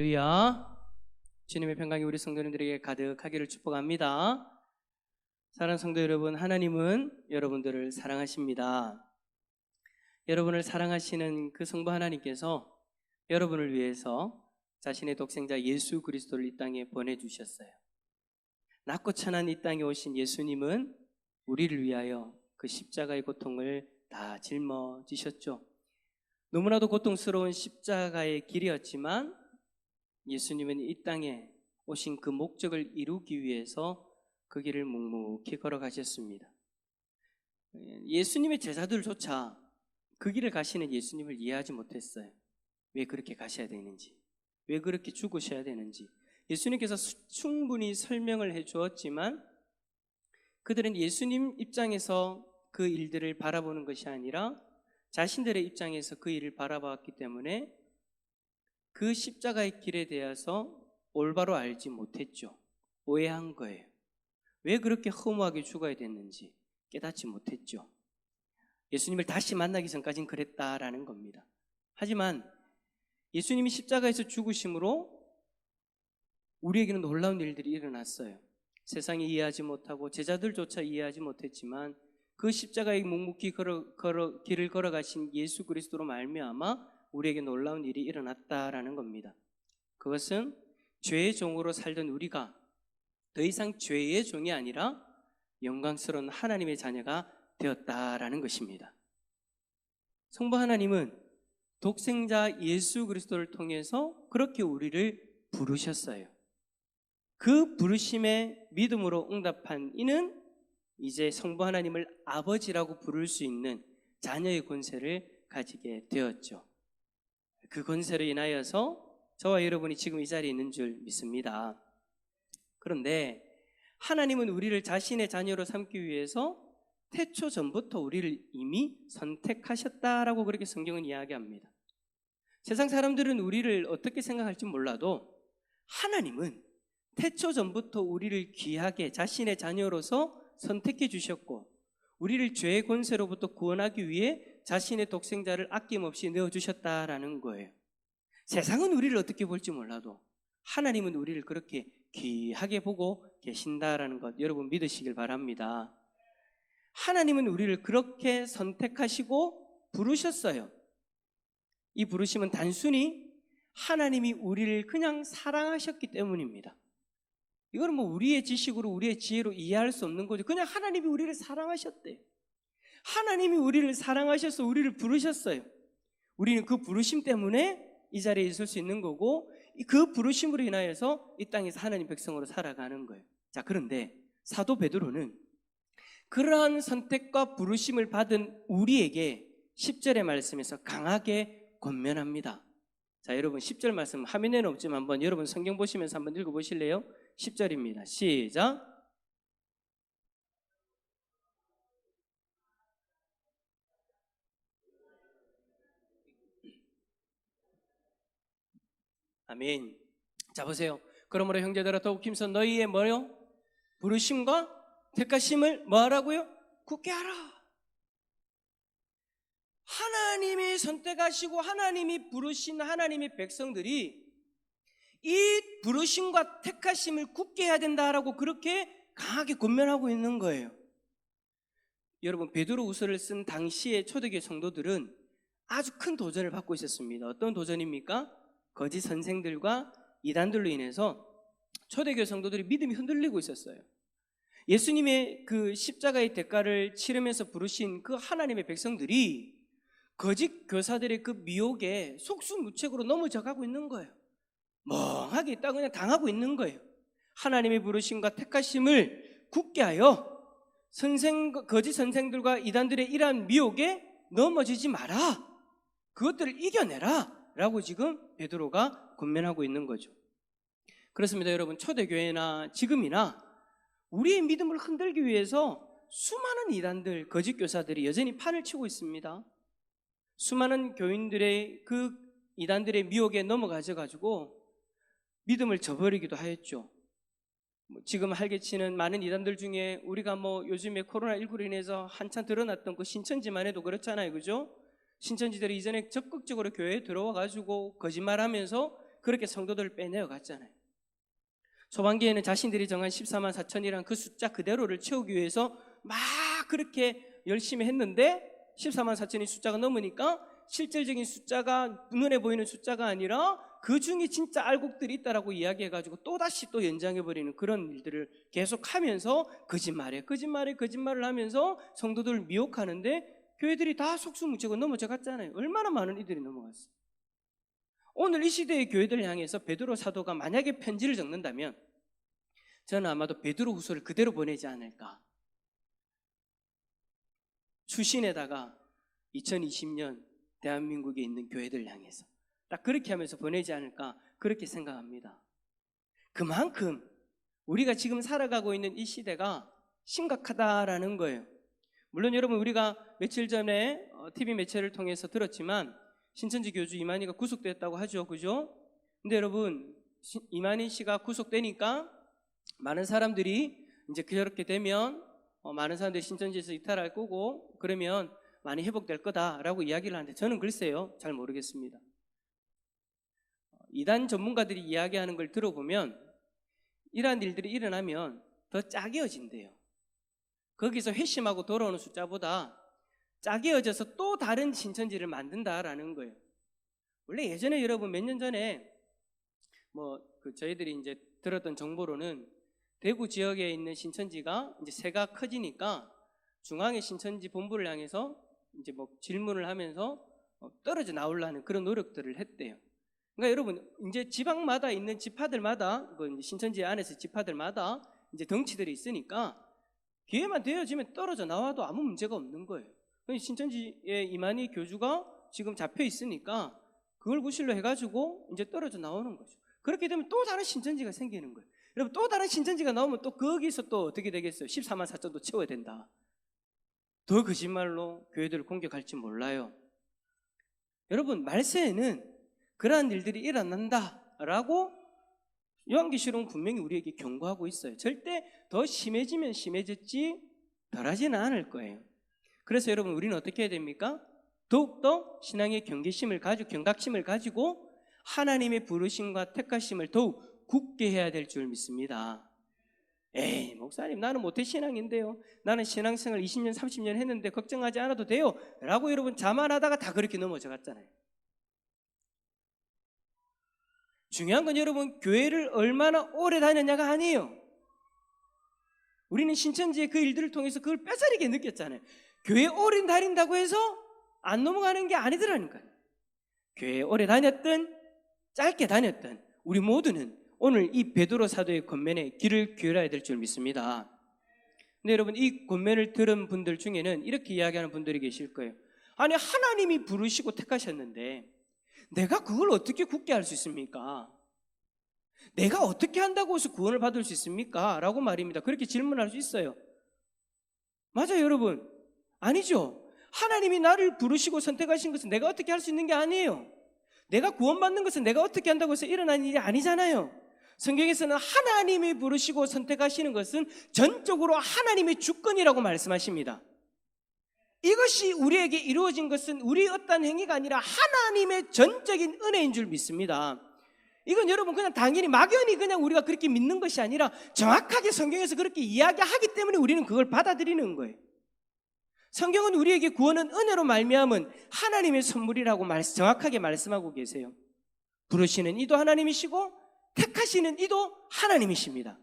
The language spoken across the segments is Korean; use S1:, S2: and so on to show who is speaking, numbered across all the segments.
S1: 할렐루야. 주님의 평강이 우리 성도님들에게 가득하기를 축복합니다. 사랑하는 성도 여러분, 하나님은 여러분들을 사랑하십니다. 여러분을 사랑하시는 그 성부 하나님께서 여러분을 위해서 자신의 독생자 예수 그리스도를 이 땅에 보내주셨어요. 낮고 천한 이 땅에 오신 예수님은 우리를 위하여 그 십자가의 고통을 다 짊어지셨죠. 너무나도 고통스러운 십자가의 길이었지만 예수님은 이 땅에 오신 그 목적을 이루기 위해서 그 길을 묵묵히 걸어가셨습니다. 예수님의 제자들조차 그 길을 가시는 예수님을 이해하지 못했어요. 왜 그렇게 가셔야 되는지, 왜 그렇게 죽으셔야 되는지 예수님께서 충분히 설명을 해 주었지만 그들은 예수님 입장에서 그 일들을 바라보는 것이 아니라 자신들의 입장에서 그 일을 바라봤기 때문에 그 십자가의 길에 대해서 올바로 알지 못했죠. 오해한 거예요. 왜 그렇게 허무하게 죽어야 됐는지 깨닫지 못했죠. 예수님을 다시 만나기 전까지는 그랬다라는 겁니다. 하지만 예수님이 십자가에서 죽으심으로 우리에게는 놀라운 일들이 일어났어요. 세상이 이해하지 못하고 제자들조차 이해하지 못했지만 그 십자가의 묵묵히 길을 걸어가신 예수 그리스도로 말미암아 우리에게 놀라운 일이 일어났다라는 겁니다. 그것은 죄의 종으로 살던 우리가 더 이상 죄의 종이 아니라 영광스러운 하나님의 자녀가 되었다라는 것입니다. 성부 하나님은 독생자 예수 그리스도를 통해서 그렇게 우리를 부르셨어요. 그 부르심에 믿음으로 응답한 이는 이제 성부 하나님을 아버지라고 부를 수 있는 자녀의 권세를 가지게 되었죠. 그 권세로 인하여서 저와 여러분이 지금 이 자리에 있는 줄 믿습니다. 그런데 하나님은 우리를 자신의 자녀로 삼기 위해서 태초 전부터 우리를 이미 선택하셨다라고 그렇게 성경은 이야기합니다. 세상 사람들은 우리를 어떻게 생각할지 몰라도 하나님은 태초 전부터 우리를 귀하게 자신의 자녀로서 선택해 주셨고 우리를 죄의 권세로부터 구원하기 위해 자신의 독생자를 아낌없이 내어주셨다라는 거예요. 세상은 우리를 어떻게 볼지 몰라도 하나님은 우리를 그렇게 귀하게 보고 계신다라는 것 여러분 믿으시길 바랍니다. 하나님은 우리를 그렇게 선택하시고 부르셨어요. 이 부르심은 단순히 하나님이 우리를 그냥 사랑하셨기 때문입니다. 이거는 우리의 지식으로 우리의 지혜로 이해할 수 없는 거죠. 그냥 하나님이 우리를 사랑하셨대요. 하나님이 우리를 사랑하셔서 우리를 부르셨어요. 우리는 그 부르심 때문에 이 자리에 있을 수 있는 거고 그 부르심으로 인하여서 이 땅에서 하나님 백성으로 살아가는 거예요. 자, 그런데 사도 베드로는 그러한 선택과 부르심을 받은 우리에게 10절의 말씀에서 강하게 권면합니다. 자, 여러분 10절 말씀 화면에는 없지만 한번 여러분 성경 보시면서 한번 읽어보실래요? 10절입니다. 시작. 아멘. 자, 보세요. 그러므로 형제들아 더욱 힘써 너희의 뭐요? 부르심과 택하심을 뭐하라고요? 굳게 하라. 하나님이 선택하시고 하나님이 부르신 하나님의 백성들이 이 부르심과 택하심을 굳게 해야 된다라고 그렇게 강하게 권면하고 있는 거예요. 여러분 베드로후서를 쓴 당시의 초대교회 성도들은 아주 큰 도전을 받고 있었습니다. 어떤 도전입니까? 거짓 선생들과 이단들로 인해서 초대교회 성도들이 믿음이 흔들리고 있었어요. 예수님의 그 십자가의 대가를 치르면서 부르신 그 하나님의 백성들이 거짓 교사들의 그 미혹에 속수무책으로 넘어져가고 있는 거예요. 멍하게 있다 그냥 당하고 있는 거예요. 하나님의 부르심과 택하심을 굳게 하여 거짓 선생들과 이단들의 이러한 미혹에 넘어지지 마라. 그것들을 이겨내라 라고 지금 베드로가 권면하고 있는 거죠. 그렇습니다. 여러분 초대교회나 지금이나 우리의 믿음을 흔들기 위해서 수많은 이단들, 거짓 교사들이 여전히 판을 치고 있습니다. 수많은 교인들의 그 이단들의 미혹에 넘어가셔가지고 믿음을 저버리기도 하였죠. 지금 활개치는 많은 이단들 중에 우리가 요즘에 코로나19로 인해서 한참 드러났던 그 신천지만 해도 그렇잖아요. 그죠? 신천지들이 이전에 적극적으로 교회에 들어와가지고 거짓말하면서 그렇게 성도들을 빼내어 갔잖아요. 초반기에는 자신들이 정한 14만 4천이라는 그 숫자 그대로를 채우기 위해서 막 그렇게 열심히 했는데 14만 4천이 숫자가 넘으니까 실질적인 숫자가 눈에 보이는 숫자가 아니라 그 중에 진짜 알곡들이 있다라고 이야기해가지고 또다시 또 연장해버리는 그런 일들을 계속하면서 거짓말을 하면서 성도들을 미혹하는데 교회들이 다 속수무책으로 넘어져 갔잖아요. 얼마나 많은 이들이 넘어갔어요. 오늘 이 시대의 교회들을 향해서 베드로 사도가 만약에 편지를 적는다면 저는 아마도 베드로 후서를 그대로 보내지 않을까. 추신에다가 2020년 대한민국에 있는 교회들을 향해서 딱 그렇게 하면서 보내지 않을까 그렇게 생각합니다. 그만큼 우리가 지금 살아가고 있는 이 시대가 심각하다라는 거예요. 물론 여러분 우리가 며칠 전에 TV 매체를 통해서 들었지만 신천지 교주 이만희가 구속됐다고 하죠. 그죠? 근데 여러분 이만희 씨가 구속되니까 많은 사람들이 이제 그렇게 되면 많은 사람들이 신천지에서 이탈할 거고 그러면 많이 회복될 거다라고 이야기를 하는데 저는 글쎄요 잘 모르겠습니다. 이단 전문가들이 이야기하는 걸 들어보면 이러한 일들이 일어나면 더 짜게어진대요. 거기서 회심하고 돌아오는 숫자보다 짜게어져서 또 다른 신천지를 만든다라는 거예요. 원래 예전에 여러분 몇 년 전에 저희들이 이제 들었던 정보로는 대구 지역에 있는 신천지가 이제 세가 커지니까 중앙의 신천지 본부를 향해서 이제 질문을 하면서 떨어져 나오려는 그런 노력들을 했대요. 그러니까 여러분 이제 지방마다 있는 지파들마다 신천지 안에서 지파들마다 이제 덩치들이 있으니까 기회만 되어지면 떨어져 나와도 아무 문제가 없는 거예요. 신천지의 이만희 교주가 지금 잡혀 있으니까 그걸 구실로 해가지고 이제 떨어져 나오는 거죠. 그렇게 되면 또 다른 신천지가 생기는 거예요. 여러분 또 다른 신천지가 나오면 또 거기서 또 어떻게 되겠어요? 14만 4천도 채워야 된다. 더 거짓말로 교회들을 공격할지 몰라요. 여러분 말세에는 그러한 일들이 일어난다라고 요한계시록은 분명히 우리에게 경고하고 있어요. 절대 더 심해지면 심해졌지 덜하지는 않을 거예요. 그래서 여러분 우리는 어떻게 해야 됩니까? 더욱더 신앙의 경각심을 가지고 하나님의 부르심과 택하심을 더욱 굳게 해야 될 줄 믿습니다. 에이 목사님 나는 모태신앙인데요, 나는 신앙생활 20년 30년 했는데 걱정하지 않아도 돼요 라고 여러분 자만하다가 다 그렇게 넘어져 갔잖아요. 중요한 건 여러분 교회를 얼마나 오래 다녔냐가 아니에요. 우리는 신천지의 그 일들을 통해서 그걸 뼈저리게 느꼈잖아요. 교회 오래 다닌다고 해서 안 넘어가는 게 아니더라니까요. 교회 오래 다녔든 짧게 다녔든 우리 모두는 오늘 이 베드로 사도의 권면에 귀를 기울여야 될 줄 믿습니다. 근데 여러분 이 권면을 들은 분들 중에는 이렇게 이야기하는 분들이 계실 거예요. 아니 하나님이 부르시고 택하셨는데 내가 그걸 어떻게 굳게 할 수 있습니까? 내가 어떻게 한다고 해서 구원을 받을 수 있습니까? 라고 말입니다. 그렇게 질문할 수 있어요. 맞아요 여러분. 아니죠. 하나님이 나를 부르시고 선택하신 것은 내가 어떻게 할 수 있는 게 아니에요. 내가 구원받는 것은 내가 어떻게 한다고 해서 일어나는 일이 아니잖아요. 성경에서는 하나님이 부르시고 선택하시는 것은 전적으로 하나님의 주권이라고 말씀하십니다. 이것이 우리에게 이루어진 것은 우리의 어떤 행위가 아니라 하나님의 전적인 은혜인 줄 믿습니다. 이건 여러분 그냥 당연히 막연히 그냥 우리가 그렇게 믿는 것이 아니라 정확하게 성경에서 그렇게 이야기하기 때문에 우리는 그걸 받아들이는 거예요. 성경은 우리에게 구원은 은혜로 말미암은 하나님의 선물이라고 정확하게 말씀하고 계세요. 부르시는 이도 하나님이시고 택하시는 이도 하나님이십니다.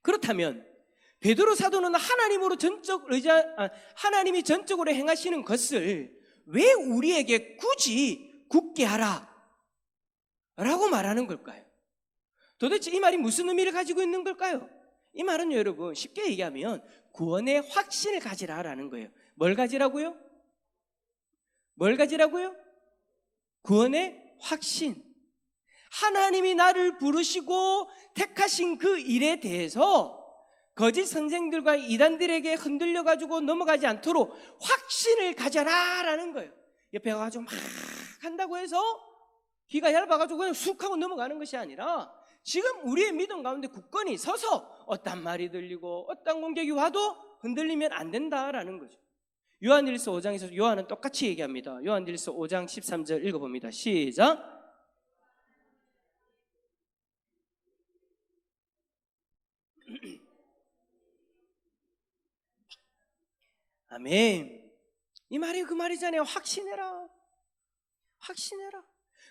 S1: 그렇다면 베드로 사도는 하나님이 전적으로 행하시는 것을 왜 우리에게 굳이 굳게 하라 라고 말하는 걸까요? 도대체 이 말이 무슨 의미를 가지고 있는 걸까요? 이 말은 여러분 쉽게 얘기하면 구원의 확신을 가지라라는 거예요. 뭘 가지라고요? 뭘 가지라고요? 구원의 확신. 하나님이 나를 부르시고 택하신 그 일에 대해서 거짓 선생들과 이단들에게 흔들려가지고 넘어가지 않도록 확신을 가져라라는 거예요. 옆에 가가지고 막 한다고 해서 귀가 얇아가지고 그냥 쑥 하고 넘어가는 것이 아니라 지금 우리의 믿음 가운데 굳건히 서서 어떤 말이 들리고 어떤 공격이 와도 흔들리면 안 된다라는 거죠. 요한일서 5장에서 요한은 똑같이 얘기합니다. 요한일서 5장 13절 읽어봅니다. 시작. 아멘. 이 말이 그 말이잖아요. 확신해라. 확신해라.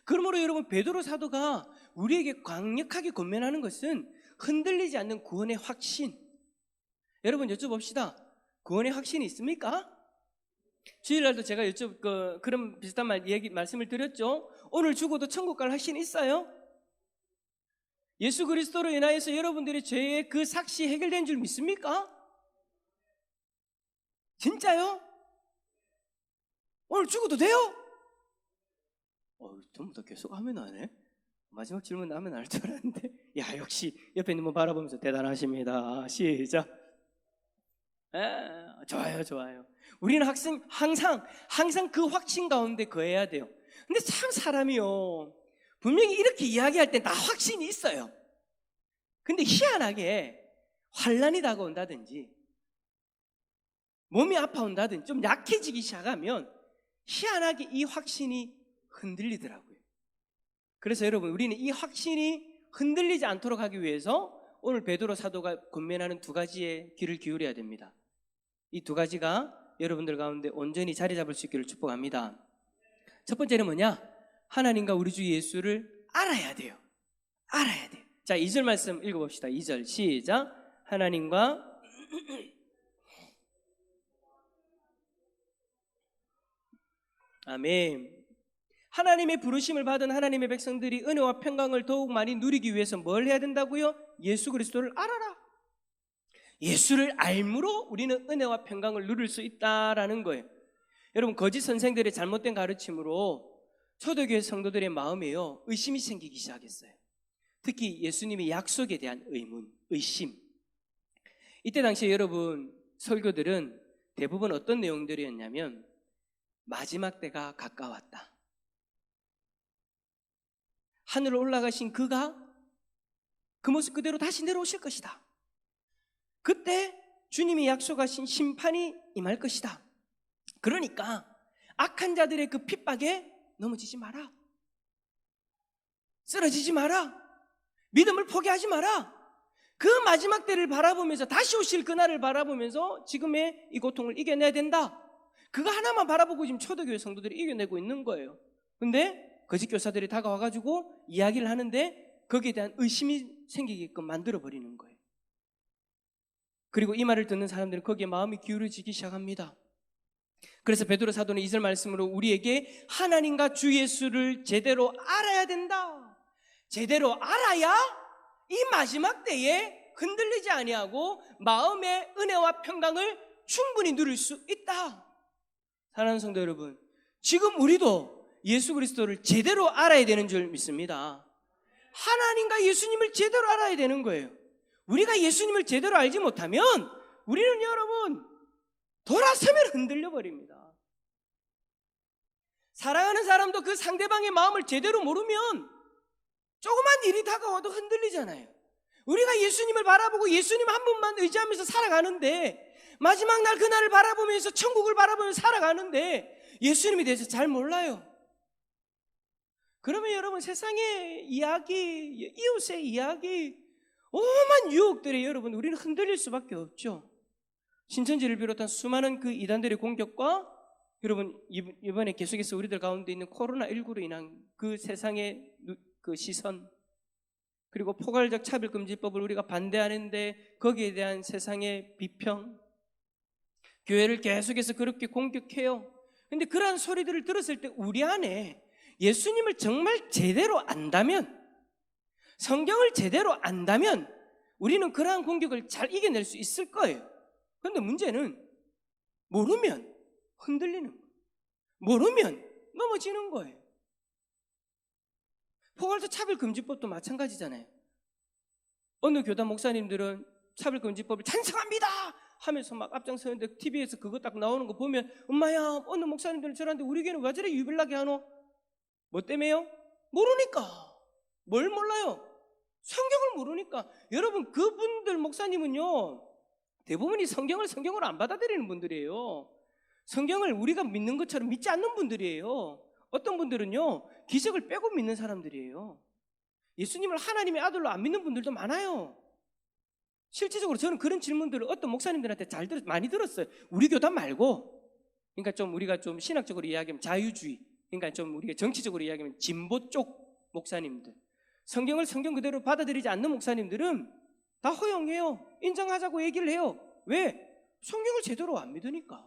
S1: 그러므로 여러분, 베드로 사도가 우리에게 강력하게 권면하는 것은 흔들리지 않는 구원의 확신. 여러분, 여쭤봅시다. 구원의 확신이 있습니까? 주일날도 제가 그런 비슷한 말씀을 드렸죠. 오늘 죽어도 천국 갈 확신이 있어요? 예수 그리스도로 인하여서 여러분들의 죄의 그 삭시 해결된 줄 믿습니까? 진짜요? 오늘 죽어도 돼요? 전부 다 계속 하면 안 해? 마지막 질문 하면 알 줄 알았는데, 야, 역시 옆에 있는 분 바라보면서 대단하십니다. 시작. 좋아요. 우리는 항상 그 확신 가운데 거해야 돼요. 근데 참 사람이요, 분명히 이렇게 이야기할 때 다 확신이 있어요. 근데 희한하게 환난이 다가온다든지 몸이 아파온다든지 좀 약해지기 시작하면 희한하게 이 확신이 흔들리더라고요. 그래서 여러분, 우리는 이 확신이 흔들리지 않도록 하기 위해서 오늘 베드로 사도가 권면하는 두 가지의 귀를 기울여야 됩니다. 이 두 가지가 여러분들 가운데 온전히 자리 잡을 수 있기를 축복합니다. 첫 번째는 뭐냐? 하나님과 우리 주 예수를 알아야 돼요. 알아야 돼요. 자, 2절 말씀 읽어봅시다. 2절 시작. 하나님과 아멘. 하나님의 부르심을 받은 하나님의 백성들이 은혜와 평강을 더욱 많이 누리기 위해서 뭘 해야 된다고요? 예수 그리스도를 알아라. 예수를 알므로 우리는 은혜와 평강을 누릴 수 있다라는 거예요. 여러분, 거짓 선생들의 잘못된 가르침으로 초대교회 성도들의 마음에요, 의심이 생기기 시작했어요. 특히 예수님의 약속에 대한 의심. 이때 당시에 여러분, 설교들은 대부분 어떤 내용들이었냐면, 마지막 때가 가까웠다. 하늘로 올라가신 그가 그 모습 그대로 다시 내려오실 것이다. 그때 주님이 약속하신 심판이 임할 것이다. 그러니까 악한 자들의 그 핍박에 넘어지지 마라. 쓰러지지 마라. 믿음을 포기하지 마라. 그 마지막 때를 바라보면서, 다시 오실 그날을 바라보면서 지금의 이 고통을 이겨내야 된다. 그거 하나만 바라보고 지금 초대교회 성도들이 이겨내고 있는 거예요. 근데 거짓 교사들이 다가와가지고 이야기를 하는데 거기에 대한 의심이 생기게끔 만들어버리는 거예요. 그리고 이 말을 듣는 사람들은 거기에 마음이 기울어지기 시작합니다. 그래서 베드로 사도는 이절 말씀으로 우리에게 하나님과 주 예수를 제대로 알아야 된다. 제대로 알아야 이 마지막 때에 흔들리지 아니하고 마음의 은혜와 평강을 충분히 누릴 수 있다. 사랑하는 성도 여러분, 지금 우리도 예수 그리스도를 제대로 알아야 되는 줄 믿습니다. 하나님과 예수님을 제대로 알아야 되는 거예요. 우리가 예수님을 제대로 알지 못하면 우리는 여러분 돌아서면 흔들려 버립니다. 사랑하는 사람도 그 상대방의 마음을 제대로 모르면 조그만 일이 다가와도 흔들리잖아요. 우리가 예수님을 바라보고 예수님 한 분만 의지하면서 살아가는데, 마지막 날 그날을 바라보면서 천국을 바라보면서 살아가는데 예수님에 대해서 잘 몰라요. 그러면 여러분, 세상의 이야기, 이웃의 이야기, 오만 유혹들에 여러분 우리는 흔들릴 수밖에 없죠. 신천지를 비롯한 수많은 그 이단들의 공격과 여러분 이번에 계속해서 우리들 가운데 있는 코로나19로 인한 그 세상의 그 시선, 그리고 포괄적 차별금지법을 우리가 반대하는데 거기에 대한 세상의 비평, 교회를 계속해서 그렇게 공격해요. 근데 그러한 소리들을 들었을 때 우리 안에 예수님을 정말 제대로 안다면, 성경을 제대로 안다면 우리는 그러한 공격을 잘 이겨낼 수 있을 거예요. 그런데 문제는 모르면 흔들리는 거예요. 모르면 넘어지는 거예요. 포괄적 차별금지법도 마찬가지잖아요. 어느 교단 목사님들은 차별금지법을 찬성합니다 하면서 막 앞장서는데 TV에서 그거 딱 나오는 거 보면, 엄마야, 어느 목사님들은 저런데 우리 교회는 왜 저래 유별나게 하노? 뭐 때문에요? 모르니까. 뭘 몰라요? 성경을 모르니까. 여러분, 그분들 목사님은요 대부분이 성경을 안 받아들이는 분들이에요. 성경을 우리가 믿는 것처럼 믿지 않는 분들이에요. 어떤 분들은요 기적을 빼고 믿는 사람들이에요. 예수님을 하나님의 아들로 안 믿는 분들도 많아요. 실질적으로 저는 그런 질문들을 어떤 목사님들한테 많이 들었어요. 우리 교단 말고, 그러니까 좀 우리가 좀 신학적으로 이야기하면 자유주의, 그러니까 좀 우리가 정치적으로 이야기하면 진보 쪽 목사님들, 성경을 성경 그대로 받아들이지 않는 목사님들은 다 허용해요. 인정하자고 얘기를 해요. 왜? 성경을 제대로 안 믿으니까,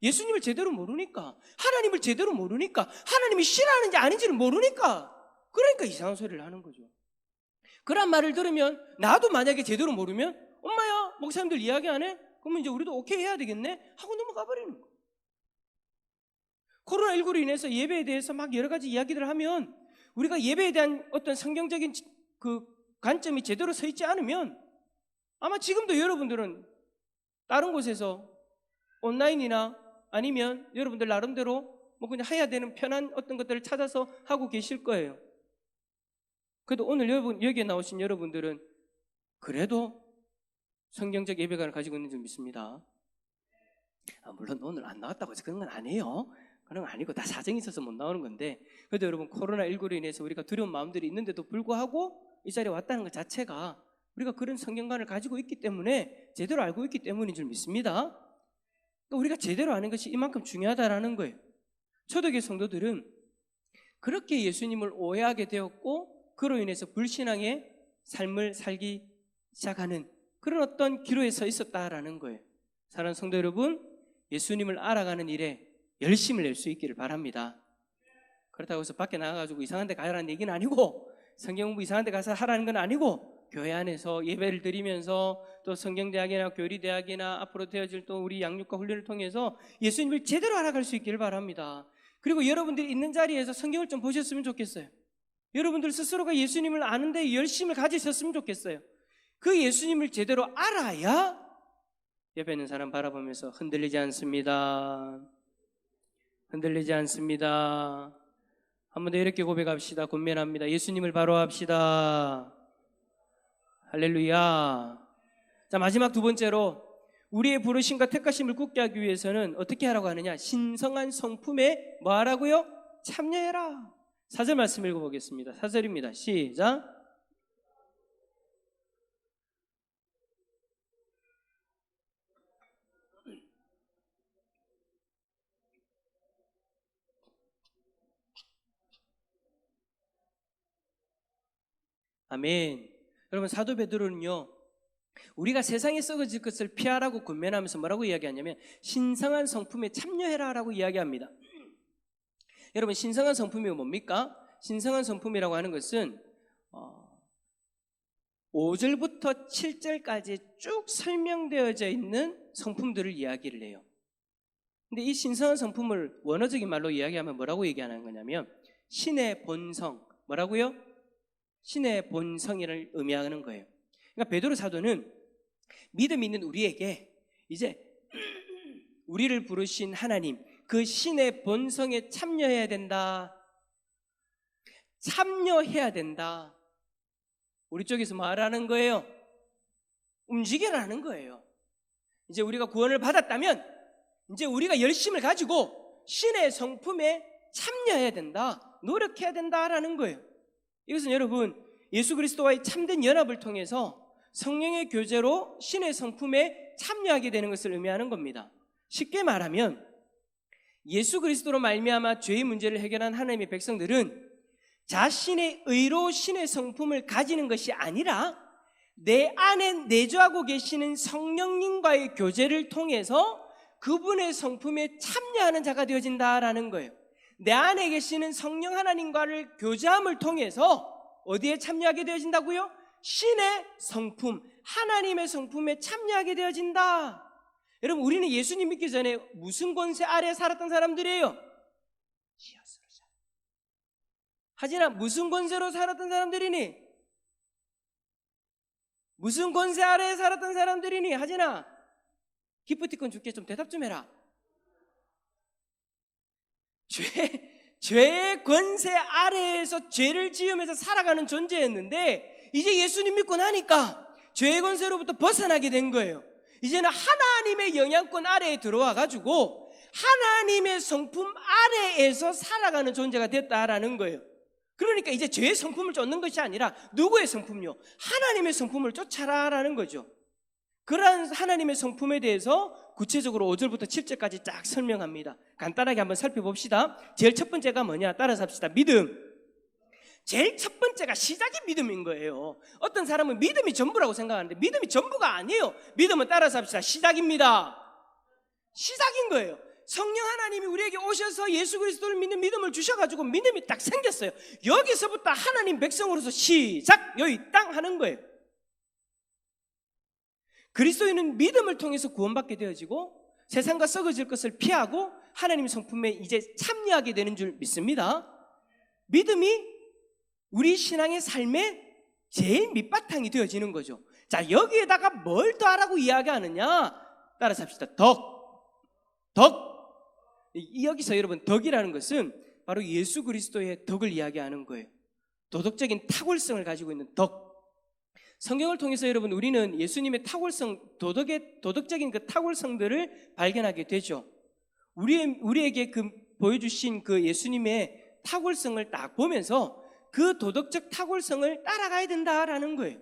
S1: 예수님을 제대로 모르니까, 하나님을 제대로 모르니까, 하나님이 싫어하는지 아닌지를 모르니까, 그러니까 이상한 소리를 하는 거죠. 그런 말을 들으면 나도 만약에 제대로 모르면 엄마야 목사님들 이야기 안 해? 그러면 이제 우리도 오케이 해야 되겠네? 하고 넘어가 버리는 거예요. 코로나19로 인해서 예배에 대해서 막 여러 가지 이야기들을 하면 우리가 예배에 대한 어떤 성경적인 그 관점이 제대로 서 있지 않으면 아마 지금도 여러분들은 다른 곳에서 온라인이나 아니면 여러분들 나름대로 뭐 그냥 해야 되는 편한 어떤 것들을 찾아서 하고 계실 거예요. 그래도 오늘 여기에 나오신 여러분들은 그래도 성경적 예배관을 가지고 있는 줄 믿습니다. 물론 오늘 안 나왔다고 해서 그런 건 아니에요. 그런 건 아니고 다 사정이 있어서 못 나오는 건데, 그래도 여러분 코로나19로 인해서 우리가 두려운 마음들이 있는데도 불구하고 이 자리에 왔다는 것 자체가 우리가 그런 성경관을 가지고 있기 때문에, 제대로 알고 있기 때문인 줄 믿습니다. 우리가 제대로 아는 것이 이만큼 중요하다라는 거예요. 초대교회 성도들은 그렇게 예수님을 오해하게 되었고 그로 인해서 불신앙의 삶을 살기 시작하는 그런 어떤 기로에 서 있었다라는 거예요. 사랑하는 성도 여러분, 예수님을 알아가는 일에 열심을 낼 수 있기를 바랍니다. 그렇다고 해서 밖에 나가가지고 이상한 데 가라는 얘기는 아니고, 성경 공부 이상한 데 가서 하라는 건 아니고, 교회 안에서 예배를 드리면서 또 성경대학이나 교리대학이나 앞으로 되어질 또 우리 양육과 훈련을 통해서 예수님을 제대로 알아갈 수 있기를 바랍니다. 그리고 여러분들이 있는 자리에서 성경을 좀 보셨으면 좋겠어요. 여러분들 스스로가 예수님을 아는 데 열심을 가지셨으면 좋겠어요. 그 예수님을 제대로 알아야 옆에 있는 사람 바라보면서 흔들리지 않습니다. 흔들리지 않습니다. 한 번 더 이렇게 고백합시다. 권면합니다. 예수님을 바로 합시다. 할렐루야. 자, 마지막 두 번째로 우리의 부르심과 택하심을 굳게 하기 위해서는 어떻게 하라고 하느냐? 신성한 성품에 뭐 하라고요? 참여해라. 4절 말씀 읽어보겠습니다. 4절입니다. 시작. 아멘. 여러분, 사도 베드로는요, 우리가 세상에 썩어질 것을 피하라고 권면하면서 뭐라고 이야기하냐면 신성한 성품에 참여해라 라고 이야기합니다. 여러분, 신성한 성품이 뭡니까? 신성한 성품이라고 하는 것은 5절부터 7절까지 쭉 설명되어져 있는 성품들을 이야기를 해요. 근데 이 신성한 성품을 원어적인 말로 이야기하면 뭐라고 얘기하는 거냐면 신의 본성, 뭐라고요? 신의 본성을 의미하는 거예요. 그러니까 베드로 사도는 믿음 있는 우리에게 이제 우리를 부르신 하나님, 그 신의 본성에 참여해야 된다. 참여해야 된다. 우리 쪽에서 말하는 거예요. 움직여라는 거예요. 이제 우리가 구원을 받았다면 이제 우리가 열심을 가지고 신의 성품에 참여해야 된다. 노력해야 된다라는 거예요. 이것은 여러분, 예수 그리스도와의 참된 연합을 통해서 성령의 교제로 신의 성품에 참여하게 되는 것을 의미하는 겁니다. 쉽게 말하면 예수 그리스도로 말미암아 죄의 문제를 해결한 하나님의 백성들은 자신의 의로 신의 성품을 가지는 것이 아니라 내 안에 내주하고 계시는 성령님과의 교제를 통해서 그분의 성품에 참여하는 자가 되어진다라는 거예요. 내 안에 계시는 성령 하나님과를 교제함을 통해서 어디에 참여하게 되어진다고요? 신의 성품, 하나님의 성품에 참여하게 되어진다. 여러분, 우리는 예수님 믿기 전에 무슨 권세 아래 살았던 사람들이에요? 하지나 무슨 권세로 살았던 사람들이니? 무슨 권세 아래에 살았던 사람들이니? 하지나 기프티콘 줄게, 좀 대답 좀 해라. 죄의 권세 아래에서 죄를 지으면서 살아가는 존재였는데 이제 예수님 믿고 나니까 죄의 권세로부터 벗어나게 된 거예요. 이제는 하나님의 영향권 아래에 들어와 가지고 하나님의 성품 아래에서 살아가는 존재가 됐다라는 거예요. 그러니까 이제 죄의 성품을 쫓는 것이 아니라 누구의 성품요? 하나님의 성품을 쫓아라라는 거죠. 그러한 하나님의 성품에 대해서 구체적으로 5절부터 7절까지 쫙 설명합니다. 간단하게 한번 살펴봅시다. 제일 첫 번째가 뭐냐? 따라서 합시다. 믿음. 제일 첫 번째가 시작이 믿음인 거예요. 어떤 사람은 믿음이 전부라고 생각하는데 믿음이 전부가 아니에요. 믿음은 따라서 합시다. 시작입니다. 시작인 거예요. 성령 하나님이 우리에게 오셔서 예수 그리스도를 믿는 믿음을 주셔가지고 믿음이 딱 생겼어요. 여기서부터 하나님 백성으로서 시작, 여기 땅 하는 거예요. 그리스도인은 믿음을 통해서 구원받게 되어지고 세상과 썩어질 것을 피하고 하나님 성품에 이제 참여하게 되는 줄 믿습니다. 믿음이 우리 신앙의 삶의 제일 밑바탕이 되어지는 거죠. 자, 여기에다가 뭘 더하라고 이야기하느냐? 따라서 합시다. 덕. 여기서 여러분 덕이라는 것은 바로 예수 그리스도의 덕을 이야기하는 거예요. 도덕적인 탁월성을 가지고 있는 덕. 성경을 통해서 여러분 우리는 예수님의 탁월성, 도덕적인 그 탁월성들을 발견하게 되죠. 우리에게 보여주신 그 예수님의 탁월성을 딱 보면서 그 도덕적 탁월성을 따라가야 된다라는 거예요.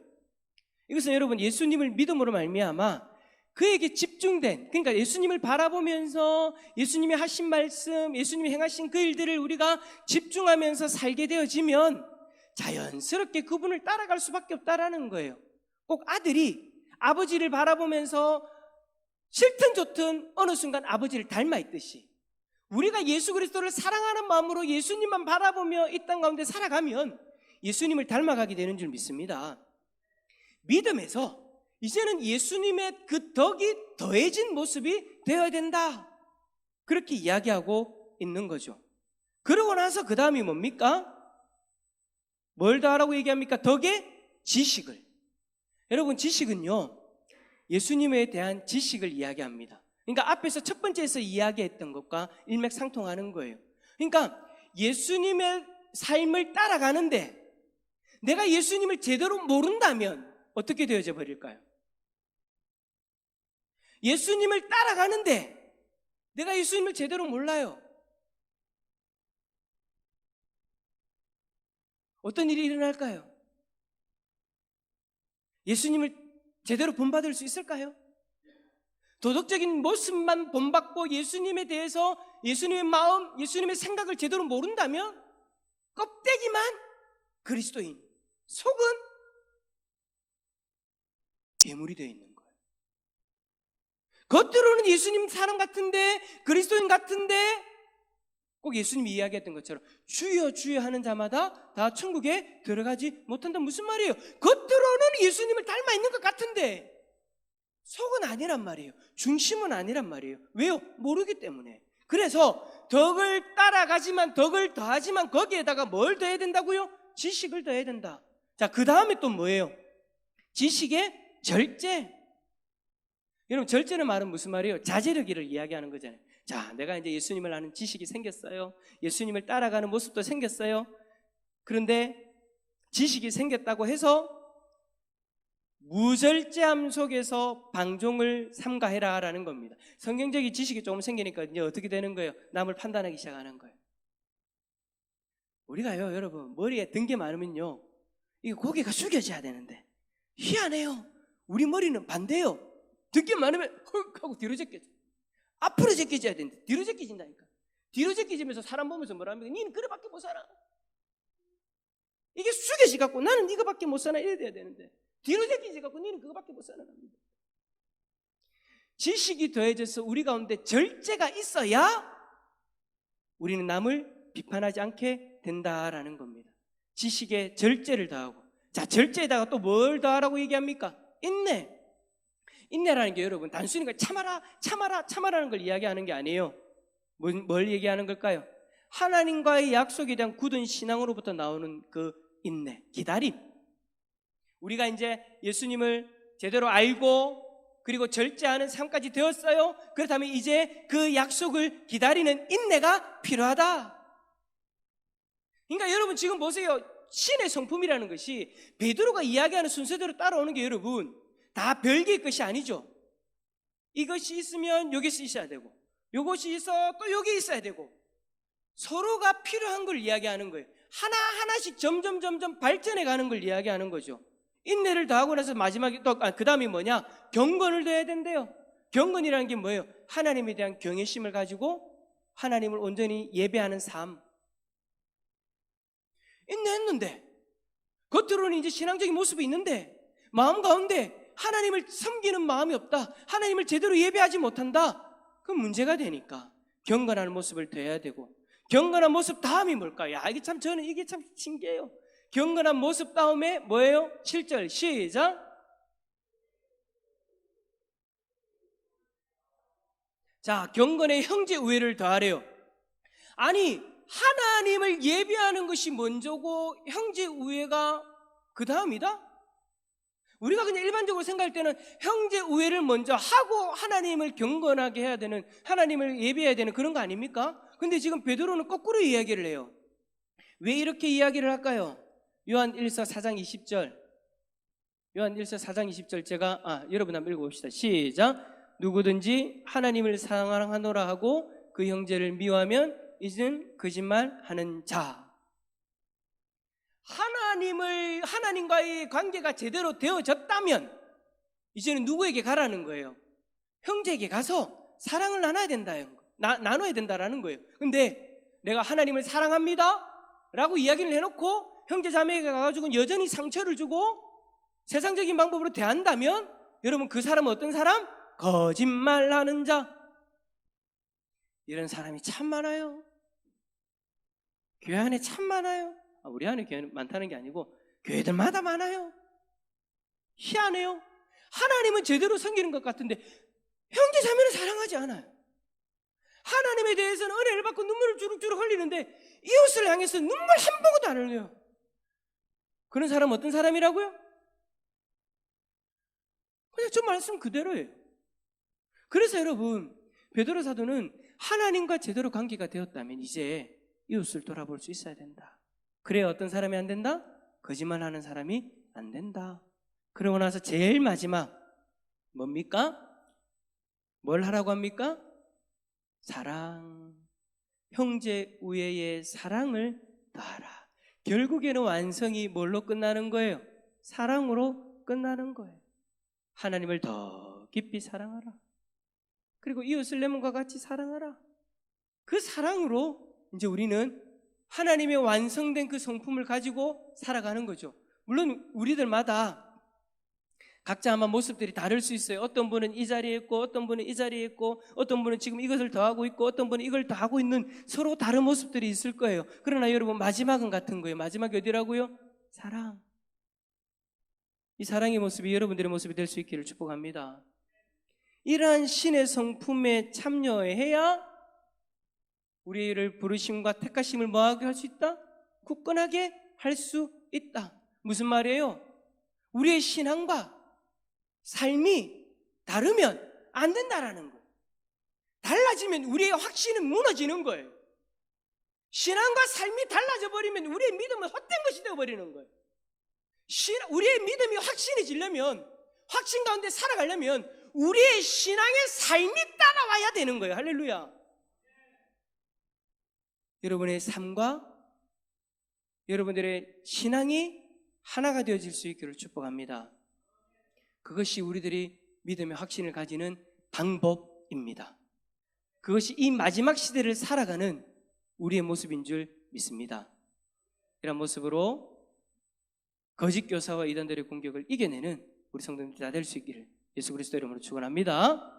S1: 이것은 여러분 예수님을 믿음으로 말미암아 그에게 집중된, 그러니까 예수님을 바라보면서 예수님이 하신 말씀, 예수님이 행하신 그 일들을 우리가 집중하면서 살게 되어지면 자연스럽게 그분을 따라갈 수밖에 없다라는 거예요. 꼭 아들이 아버지를 바라보면서 싫든 좋든 어느 순간 아버지를 닮아 있듯이 우리가 예수 그리스도를 사랑하는 마음으로 예수님만 바라보며 이 땅 가운데 살아가면 예수님을 닮아가게 되는 줄 믿습니다. 믿음에서 이제는 예수님의 그 덕이 더해진 모습이 되어야 된다, 그렇게 이야기하고 있는 거죠. 그러고 나서 그 다음이 뭡니까? 뭘 더하라고 얘기합니까? 덕의 지식을. 여러분 지식은요 예수님에 대한 지식을 이야기합니다. 그러니까 앞에서 첫 번째에서 이야기했던 것과 일맥상통하는 거예요. 그러니까 예수님의 삶을 따라가는데 내가 예수님을 제대로 모른다면 어떻게 되어져 버릴까요? 예수님을 따라가는데 내가 예수님을 제대로 몰라요. 어떤 일이 일어날까요? 예수님을 제대로 본받을 수 있을까요? 도덕적인 모습만 본받고 예수님에 대해서 예수님의 마음, 예수님의 생각을 제대로 모른다면 껍데기만 그리스도인, 속은 괴물이 되어 있는 거예요. 겉으로는 예수님 사람 같은데, 그리스도인 같은데 꼭 예수님이 이야기했던 것처럼 주여 주여 하는 자마다 다 천국에 들어가지 못한다. 무슨 말이에요? 겉으로는 예수님을 닮아 있는 것 같은데 속은 아니란 말이에요. 중심은 아니란 말이에요. 왜요? 모르기 때문에. 그래서 덕을 따라가지만, 덕을 더하지만 거기에다가 뭘 더해야 된다고요? 지식을 더해야 된다. 자, 그 다음에 또 뭐예요? 지식의 절제. 여러분 절제는 말은 무슨 말이에요? 자제력을 이야기하는 거잖아요. 자, 내가 이제 예수님을 아는 지식이 생겼어요. 예수님을 따라가는 모습도 생겼어요. 그런데 지식이 생겼다고 해서 무절제함 속에서 방종을 삼가해라라는 겁니다. 성경적인 지식이 조금 생기니까 이제 어떻게 되는 거예요? 남을 판단하기 시작하는 거예요. 우리가요, 여러분 머리에 든 게 많으면요, 이 고개가 숙여져야 되는데 희한해요. 우리 머리는 반대요. 든 게 많으면 헐 하고 뒤로 제껴져. 앞으로 제껴져야 되는데 뒤로 제껴진다니까. 뒤로 제껴지면서 사람 보면서 뭐라 합니까? 니는 그래밖에 못 살아. 이게 숙여져 갖고 나는 이거밖에 못 사나 이래야 돼야 되는데 뒤로 제끼지 갖고 니는 그거밖에 못 살아납니다. 지식이 더해져서 우리 가운데 절제가 있어야 우리는 남을 비판하지 않게 된다라는 겁니다. 지식에 절제를 더하고. 자, 절제에다가 또 뭘 더하라고 얘기합니까? 인내. 인내라는 게 여러분 단순히 참아라는 걸 이야기하는 게 아니에요. 뭘 얘기하는 걸까요? 하나님과의 약속에 대한 굳은 신앙으로부터 나오는 그 인내, 기다림. 우리가 이제 예수님을 제대로 알고 그리고 절제하는 삶까지 되었어요. 그렇다면 이제 그 약속을 기다리는 인내가 필요하다. 그러니까 여러분 지금 보세요. 신의 성품이라는 것이 베드로가 이야기하는 순서대로 따라오는 게 여러분 다 별개의 것이 아니죠. 이것이 있으면 여기서 있어야 되고, 이것이 있어 또 여기 있어야 되고, 서로가 필요한 걸 이야기하는 거예요. 하나하나씩 점점 발전해 가는 걸 이야기하는 거죠. 인내를 더하고 나서 마지막에 또 그 다음이 뭐냐? 경건을 더해야 된대요. 경건이라는 게 뭐예요? 하나님에 대한 경외심을 가지고 하나님을 온전히 예배하는 삶. 인내했는데 겉으로는 이제 신앙적인 모습이 있는데 마음 가운데 하나님을 섬기는 마음이 없다, 하나님을 제대로 예배하지 못한다, 그럼 문제가 되니까 경건한 모습을 더해야 되고, 경건한 모습 다음이 뭘까요? 저는 이게 참 신기해요. 경건한 모습 다음에 뭐예요? 7절 시작. 자, 경건의 형제 우애를 더하래요. 아니, 하나님을 예배하는 것이 먼저고 형제 우애가 그 다음이다? 우리가 그냥 일반적으로 생각할 때는 형제 우애를 먼저 하고 하나님을 경건하게 해야 되는, 하나님을 예배해야 되는 그런 거 아닙니까? 근데 지금 베드로는 거꾸로 이야기를 해요. 왜 이렇게 이야기를 할까요? 요한 1서 4장 20절. 요한 1서 4장 20절 여러분 한번 읽어봅시다. 시작. 누구든지 하나님을 사랑하노라 하고 그 형제를 미워하면 이는 거짓말하는 자. 하나님과의 관계가 제대로 되어졌다면 이제는 누구에게 가라는 거예요? 형제에게 가서 사랑을 나눠야 된다라는 거예요. 근데 내가 하나님을 사랑합니다 라고 이야기를 해놓고 형제 자매에게 가가지고 여전히 상처를 주고 세상적인 방법으로 대한다면 여러분, 그 사람은 어떤 사람? 거짓말하는 자. 이런 사람이 참 많아요. 교회 안에 참 많아요. 우리 안에 교회는 많다는 게 아니고 교회들마다 많아요. 희한해요. 하나님은 제대로 섬기는 것 같은데 형제 자매는 사랑하지 않아요. 하나님에 대해서는 은혜를 받고 눈물을 주룩주룩 흘리는데 이웃을 향해서 눈물 한 방울도 안 흘려요. 그런 사람은 어떤 사람이라고요? 그냥 저 말씀 그대로예요. 그래서 여러분, 베드로 사도는 하나님과 제대로 관계가 되었다면 이제 이웃을 돌아볼 수 있어야 된다. 그래야 어떤 사람이 안 된다? 거짓말하는 사람이 안 된다. 그러고 나서 제일 마지막 뭡니까? 뭘 하라고 합니까? 사랑. 형제 우애의 사랑을 더하라. 결국에는 완성이 뭘로 끝나는 거예요? 사랑으로 끝나는 거예요. 하나님을 더 깊이 사랑하라. 그리고 이웃을 내 몸과 같이 사랑하라. 그 사랑으로 이제 우리는 하나님의 완성된 그 성품을 가지고 살아가는 거죠. 물론 우리들마다 각자 아마 모습들이 다를 수 있어요. 어떤 분은 이 자리에 있고 어떤 분은 이 자리에 있고 어떤 분은 지금 이것을 더하고 있고 어떤 분은 이걸 더하고 있는 서로 다른 모습들이 있을 거예요. 그러나 여러분, 마지막은 같은 거예요. 마지막이 어디라고요? 사랑. 이 사랑의 모습이 여러분들의 모습이 될 수 있기를 축복합니다. 이러한 신의 성품에 참여해야 우리를 부르심과 택하심을 뭐하게 할 수 있다? 굳건하게 할 수 있다. 무슨 말이에요? 우리의 신앙과 삶이 다르면 안 된다라는 거. 달라지면 우리의 확신은 무너지는 거예요. 신앙과 삶이 달라져 버리면 우리의 믿음은 헛된 것이 되어버리는 거예요. 우리의 믿음이 확신해지려면, 확신 가운데 살아가려면 우리의 신앙의 삶이 따라와야 되는 거예요. 할렐루야. 여러분의 삶과 여러분들의 신앙이 하나가 되어질 수 있기를 축복합니다. 그것이 우리들이 믿음의 확신을 가지는 방법입니다. 그것이 이 마지막 시대를 살아가는 우리의 모습인 줄 믿습니다. 이런 모습으로 거짓 교사와 이단들의 공격을 이겨내는 우리 성도님들 다 될 수 있기를 예수 그리스도 이름으로 축원합니다.